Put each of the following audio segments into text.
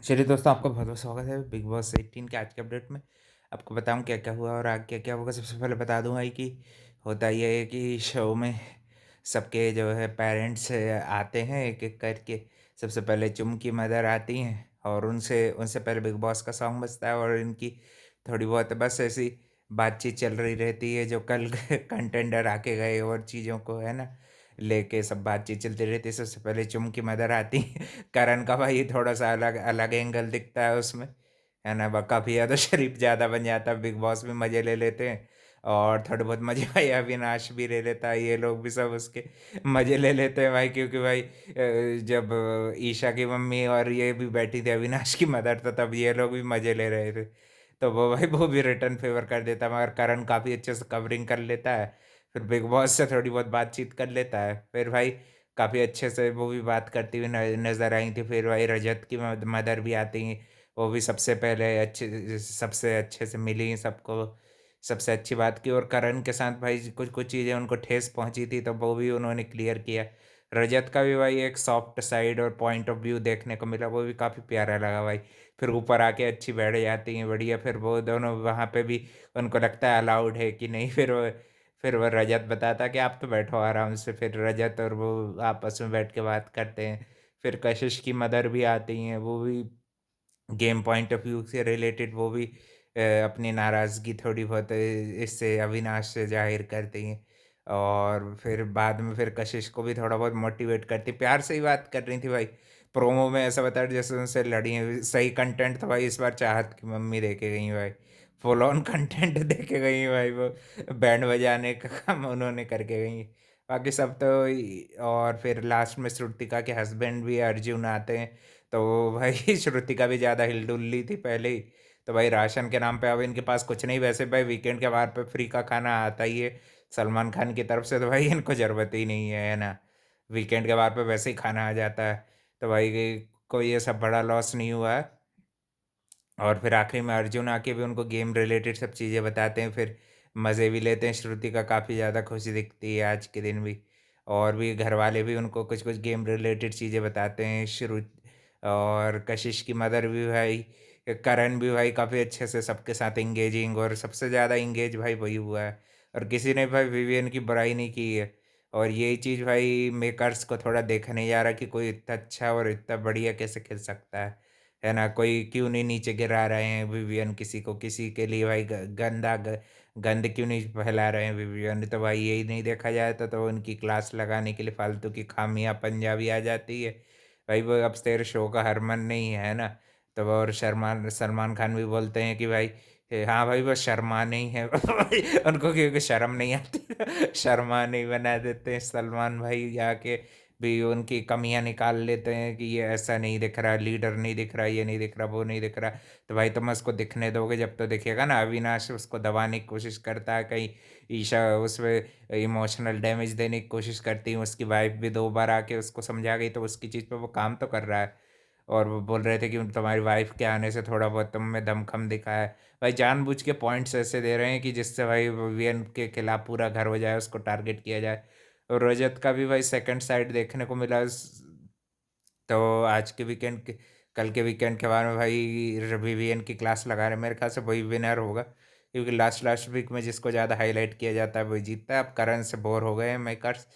चलिए दोस्तों, आपका बहुत-बहुत स्वागत है बिग बॉस 18 के आज के अपडेट में। आपको बताऊँ क्या-क्या हुआ और आगे क्या-क्या होगा। सबसे पहले बता दूँ भाई कि होता ये है कि शो में सबके जो है पेरेंट्स आते हैं एक-एक करके। सबसे पहले चुम की मदर आती हैं और उनसे उनसे पहले बिग बॉस का सॉन्ग बजता है और इनकी थोड़ी बहुत बस ऐसी बातचीत चल रही रहती है, जो कल कंटेंडर आके गए और चीज़ों को है ना, लेके सब बातचीत चलती रहती है। सबसे पहले चुम की मदर आती हैं। करण का भाई थोड़ा-सा अलग अलग एंगल दिखता है उसमें, है ना? काफ़ी ज़्यादा शरीफ ज़्यादा बन जाता है, बिग बॉस में मज़े ले लेते हैं और थोड़े बहुत मज़े भाई अविनाश भी ले लेता है, ये लोग भी सब उसके मज़े ले लेते हैं भाई, क्योंकि भाई जब ईशा की मम्मी और ये भी बैठी थी अविनाश की मदर, तो तब ये लोग भी मज़े ले रहे थे। तो वो भाई वो भी रिटर्न फ़ेवर कर देता है, मगर करण काफ़ी अच्छे से कवरिंग कर लेता है। फिर बिग बॉस से थोड़ी बहुत बातचीत कर लेता है। फिर भाई काफ़ी अच्छे से वो भी बात करती हुई नज़र आई थी। फिर वही रजत की मदर भी आती हैं, वो भी सबसे पहले सबसे अच्छे से मिली सबको, सबसे अच्छी बात की। और करण के साथ भाई कुछ-कुछ चीज़ें उनको ठेस पहुँची थी, तो वो भी उन्होंने क्लियर किया। रजत का भी भाई एक सॉफ्ट साइड और पॉइंट ऑफ व्यू देखने को मिला, वो भी काफ़ी प्यारा लगा भाई। फिर ऊपर आके अच्छी बैठ जाती हैं, बढ़िया। फिर वो दोनों वहाँ पे भी उनको लगता है अलाउड है कि नहीं, फिर वो रजत बताता है कि आप तो बैठो आराम से। फिर रजत और वो आपस में बैठ के बात करते हैं। फिर कशिश की मदर भी आती हैं, वो भी गेम पॉइंट ऑफ व्यू से रिलेटेड वो भी अपनी नाराज़गी थोड़ी बहुत इससे अविनाश से ज़ाहिर करती हैं। और फिर बाद में फिर कशिश को भी थोड़ा बहुत मोटिवेट करती, प्यार से ही बात कर रही थी भाई। प्रोमो में ऐसा बता रही जैसे उनसे लड़ी हैं। सही कंटेंट था भाई, इस बार चाहत की मम्मी दे के गई भाई। फुल ऑन कंटेंट दे के गई भाई वो। बैंड बजाने का काम उन्होंने करके गई। बाकी सब तो और फिर लास्ट में श्रुतिका के हस्बैंड भी अर्जुन आते हैं। तो भाई श्रुतिका भी ज़्यादा हिलडुल थी पहले ही। तो भाई राशन के नाम पे अब इनके पास कुछ नहीं, वैसे भाई वीकेंड के बार पे फ्री का खाना आता ही है सलमान खान की तरफ से, तो भाई इनको ज़रूरत ही नहीं है ना? वीकेंड के बार पे वैसे ही खाना आ जाता है। तो भाई कोई ऐसा बड़ा लॉस नहीं हुआ है। और फिर आखिरी में अर्जुन आके भी उनको गेम रिलेटेड सब चीज़ें बताते हैं, फिर मज़े भी लेते हैं। श्रुति का काफ़ी ज़्यादा खुशी दिखती है आज के दिन भी। और भी घरवाले भी उनको कुछ-कुछ गेम रिलेटेड चीज़ें बताते हैं। और कशिश की मदर भी भाई, करण भी भाई काफ़ी अच्छे से सबके साथ एंगेजिंग, और सबसे ज़्यादा एंगेज भाई वही हुआ है। और किसी ने भाई विवियन की बुराई नहीं की है। और यही चीज़ भाई मेकर्स को थोड़ा देखा नहीं जा रहा कि कोई इतना अच्छा और इतना बढ़िया कैसे खेल सकता है ना? कोई क्यों नहीं नीचे गिरा रहे हैं विवियन किसी को, किसी के लिए भाई गंद क्यों नहीं फैला रहे हैं विवियन। तो भाई यही नहीं देखा जाए तो उनकी क्लास लगाने के लिए फालतू की खामियां पंजाबी आ जाती है। भाई वो अब तेरे शो का हरमन नहीं है ना? तो और सलमान सलमान खान भी बोलते हैं कि भाई हाँ भाई वो शर्मा नहीं है उनको क्योंकि शर्म नहीं आती शर्मा नहीं बना देते हैं सलमान भाई आके भी उनकी कमियाँ निकाल लेते हैं कि ये ऐसा नहीं दिख रहा, लीडर नहीं दिख रहा, ये नहीं दिख रहा, वो नहीं दिख रहा। तो भाई तुम उसको दिखने दोगे जब तो दिखेगा ना। अविनाश उसको दबाने की कोशिश करता है, कहीं ईशा उसमें इमोशनल डैमेज देने की कोशिश करती है, उसकी वाइफ भी 2 बार आके उसको समझा गई, तो उसकी चीज़ पे वो काम तो कर रहा है। और वो बोल रहे थे कि तुम्हारी वाइफ के आने से थोड़ा बहुत तुम में दमखम दिखा है। भाई जानबूझ के पॉइंट्स ऐसे दे रहे हैं कि जिससे भाई विवियन के खिलाफ पूरा घर हो जाए, उसको टारगेट किया जाए। और रजत का भी भाई सेकंड साइड देखने को मिला। तो आज के वीकेंड के कल के वीकेंड के बारे में भाई विवियन की क्लास लगा रहे हैं। मेरे ख्याल से वही विनर होगा, क्योंकि लास्ट लास्ट वीक में जिसको ज़्यादा हाईलाइट किया जाता है वही जीतता है। अब करण से बोर हो गए हैं मेकर्स।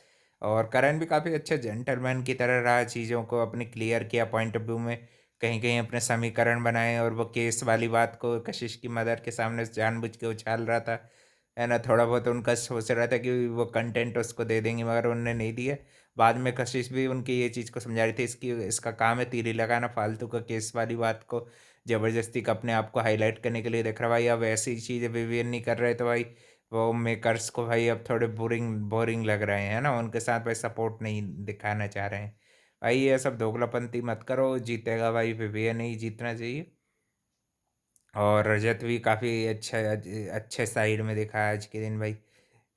और करण भी काफ़ी अच्छे जेंटलमैन की तरह रहा, चीज़ों को अपने क्लियर किया पॉइंट ऑफ व्यू में, कहीं कहीं अपने समीकरण बनाए। और वो केस वाली बात को कशिश की मदर के सामने जानबूझ के उछाल रहा था, है ना? थोड़ा बहुत उनका सोच रहा था कि वो कंटेंट उसको दे देंगे, मगर उन्होंने नहीं दिया। बाद में कशिश भी उनकी ये चीज़ को समझा रही थी, इसका काम है तीरी लगाना, फालतू का केस वाली बात को ज़बरदस्ती का अपने आप को हाईलाइट करने के लिए देख रहा। भाई अब ऐसी चीज़ें विवियन नहीं कर रहे, तो भाई वो मेकर्स को भाई अब थोड़े बोरिंग बोरिंग लग रहे हैं ना, उनके साथ भाई सपोर्ट नहीं दिखाना चाह रहे हैं। भाई ये सब दोगलापंती मत करो, जीतेगा भाई विवियन ही जीतना चाहिए। और रजत भी काफ़ी अच्छा अच्छे साइड में दिखा है आज के दिन भाई।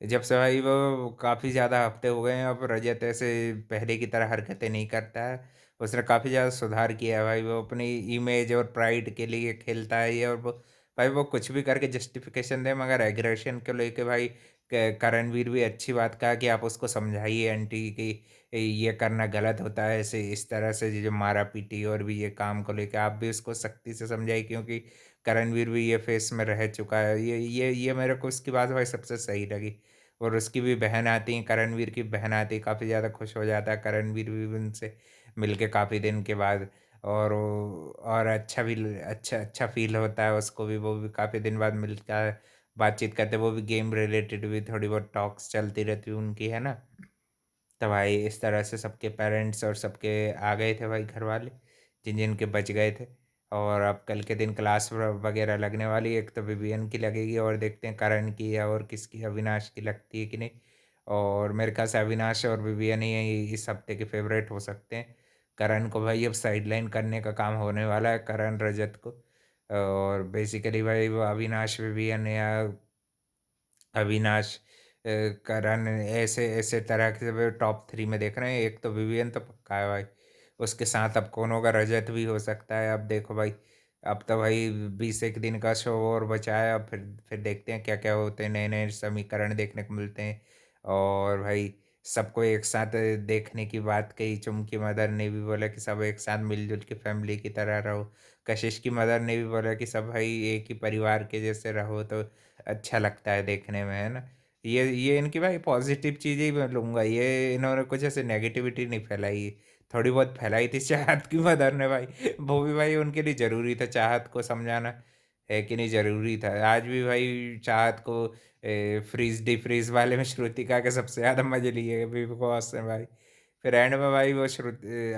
जब से भाई वो काफ़ी ज़्यादा हफ्ते हो गए हैं, अब रजत ऐसे पहले की तरह हरकतें नहीं करता है। उसने काफ़ी ज़्यादा सुधार किया है भाई, वो अपनी इमेज और प्राइड के लिए खेलता है ये। और वो भाई वो कुछ भी करके जस्टिफिकेशन दे, मगर एग्रेशन को लेके भाई करणवीर भी अच्छी बात कहा कि आप उसको समझाइए आंटी कि ये करना गलत होता है, ऐसे इस तरह से जो मारा पीटी और भी ये काम को लेके आप भी उसको सख्ती से समझाइए, क्योंकि करणवीर भी ये फेस में रह चुका है। ये मेरे को उसकी बात भाई सबसे सही लगी। और उसकी भी बहन आती है, करणवीर की बहन आती है, काफ़ी ज़्यादा खुश हो जाता है करणवीर भी उनसे मिलके काफ़ी दिन के बाद। और और अच्छा भी अच्छा अच्छा फील होता है उसको भी, वो भी काफ़ी दिन बाद मिलता है, बातचीत करते, वो भी गेम रिलेटेड भी थोड़ी बहुत टॉक्स चलती रहती उनकी, है ना। तो भाई इस तरह से सबके पेरेंट्स और सबके आ गए थे भाई घर वाले, जिन जिन के बच गए थे। और अब कल के दिन क्लास वगैरह लगने वाली, एक तो विवियन की लगेगी और देखते हैं करण की या और किसकी, अविनाश की लगती है कि नहीं। और मेरे ख्याल से अविनाश और विवियन ही इस हफ्ते के फेवरेट हो सकते हैं। करण को भाई अब साइडलाइन करने का काम होने वाला है, करण रजत को। और बेसिकली भाई वो अविनाश विवियन या अविनाश करण ऐसे ऐसे तरह के टॉप थ्री में देख रहे हैं। एक तो विवियन तो पक्का है भाई, उसके साथ अब कौन होगा, रजत भी हो सकता है। अब देखो भाई, अब तो भाई 20 एक दिन का शो और बचा है, अब फिर देखते हैं क्या क्या होते हैं, नए नए समीकरण देखने को मिलते हैं। और भाई सबको एक साथ देखने की बात कही, चुमकी मदर ने भी बोला कि सब एक साथ मिलजुल के फैमिली की तरह रहो। कशिश की मदर ने भी बोला कि सब भाई एक ही परिवार के जैसे रहो तो अच्छा लगता है देखने में, है ना। ये इनकी भाई पॉजिटिव चीज़ें ही मैं लूँगा, ये इन्होंने कुछ ऐसे नेगेटिविटी नहीं फैलाई। थोड़ी बहुत फैलाई थी चाहत की मदर ने भाई, वो भी भाई उनके लिए ज़रूरी था चाहत को समझाना, है कि नहीं, ज़रूरी था। आज भी भाई चाहत को फ्रीज डिफ्रीज वाले में श्रुतिका के सबसे ज़्यादा मजे लिए बिग बॉस ने भाई। फिर एंड में भाई वो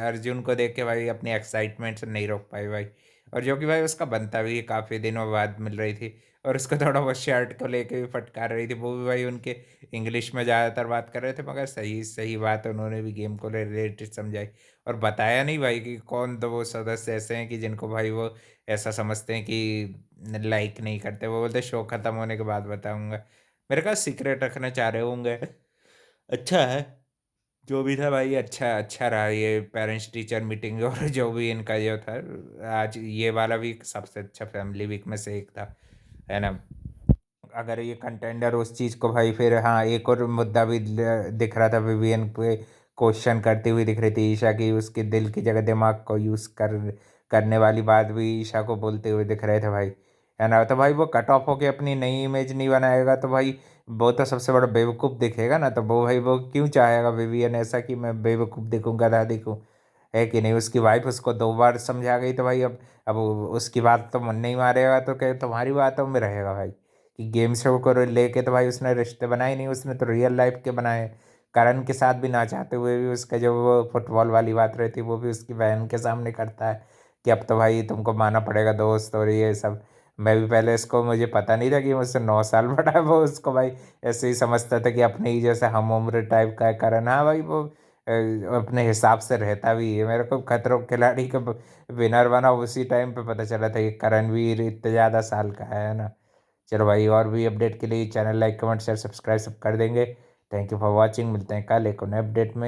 अर्जुन को देख के भाई अपनी एक्साइटमेंट से नहीं रोक पाई भाई। और जो कि भाई उसका बनता भी काफ़ी दिनों बाद मिल रही थी। और उसको थोड़ा बहुत शर्ट को लेके भी फटकार रही थी, वो भी भाई उनके इंग्लिश में ज़्यादातर बात कर रहे थे, मगर सही सही बात उन्होंने भी गेम को रिलेटेड समझाई। और बताया नहीं भाई कि कौन दो वो सदस्य ऐसे हैं कि जिनको भाई वो ऐसा समझते हैं कि लाइक नहीं करते, वो बोलते शो ख़त्म होने के बाद बताऊंगा। मेरे ख्याल सीक्रेट रखना चाह रहे होंगे। अच्छा है, जो भी था भाई, अच्छा अच्छा रहा ये पेरेंट्स टीचर मीटिंग और जो भी इनका जो था आज ये वाला वीक सबसे अच्छा फैमिली वीक में से एक था, है ना। अगर ये कंटेंडर उस चीज़ को भाई, फिर हाँ एक और मुद्दा भी दिख रहा था विवियन पे, क्वेश्चन करती हुई दिख रही थी ईशा की, उसके दिल की जगह दिमाग को यूज़ करने वाली बात भी ईशा को बोलते हुए दिख रहे थे भाई, है ना। तो भाई वो कट ऑफ होके अपनी नई इमेज नहीं बनाएगा तो भाई वो तो सबसे बड़ा बेवकूफ़ दिखेगा ना। तो वो भाई वो क्यों चाहेगा विवियन ऐसा कि मैं बेवकूफ़ दिखूँ, गधा दिखूँ, है कि नहीं। उसकी वाइफ उसको 2 बार समझा गई तो भाई अब उसकी बात तो मन नहीं मारेगा तो क्या तुम्हारी बातों में रहेगा भाई। कि गेम शो को लेके तो भाई उसने रिश्ते बनाए नहीं, उसने तो रियल लाइफ के बनाए। करण के साथ भी ना चाहते हुए भी उसका जो वो फुटबॉल वाली बात रहती है वो भी उसकी बहन के सामने करता है कि अब तो भाई तुमको मानना पड़ेगा दोस्त और ये सब। मैं भी पहले इसको, मुझे पता नहीं था कि मुझसे 9 साल बड़ा है, वो उसको भाई ऐसे ही समझता था कि अपने ही जैसे हम उम्र टाइप का है करण। हाँ भाई वो अपने हिसाब से रहता भी है। मेरे को खतरों के खिलाड़ी का विनर बना उसी टाइम पे पता चला था कि करणवीर इतने ज़्यादा साल का है ना। चलो भाई, और भी अपडेट के लिए channel like comment share subscribe सब कर देंगे। थैंक यू फॉर वॉचिंग, मिलते हैं कल एक और नए अपडेट में।